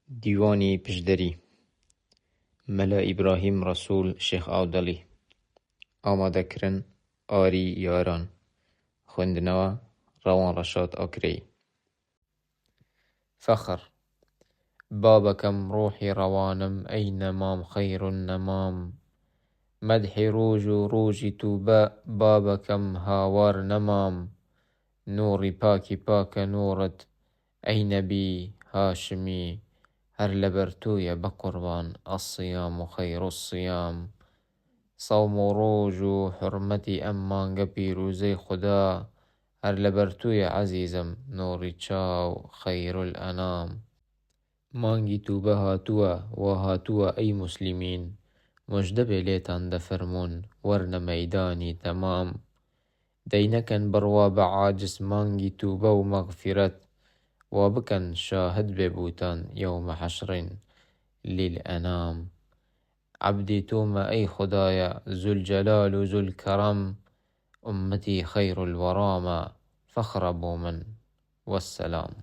دیوانی پشدری ملا ئیبراهیم ڕەسوول شێخ ئاودەڵی ئامادەکردن ئاری یاران خوێندنەوە ڕەوان ڕەشاد ئاکرێی فەخر بابەکەم ڕۆحی ڕەوانم ئەی نەمام خەیر و نەمام مەدحی ڕۆژ و ڕۆژی تووبە بابەکەم هاوار نەمام نووڕی پاکی پاکە نوورت ئەی نەبی هاشمی هەر لەبەر تۆیە بە قوربان ئەسسیام و خەیر و سیام سەوم و ڕۆژ و حورمەتی ئەم مانگە پیرۆزەی خودا هەر لەبەر تۆیە عەزیزم نووڕی چاو خەیرول ئەنام مانگی تووبە هاتووە وا هاتووە ئەی موسلیمین موژدەبێ لێتان دەفەرموون وەرنە مەیدانی تەمام دەی نەکەن بڕوا بە عاجز مانگی تووبە و مەغفیرەت وا بکەن شاهد بێبووتان یەومە حەشڕین لیلئەنام عەبدی تۆمە ئەی خودایە زولجەلال و زولکەرەم ئوممەتی خەیرول وەرامە فەخرە بۆ من وەسسەلام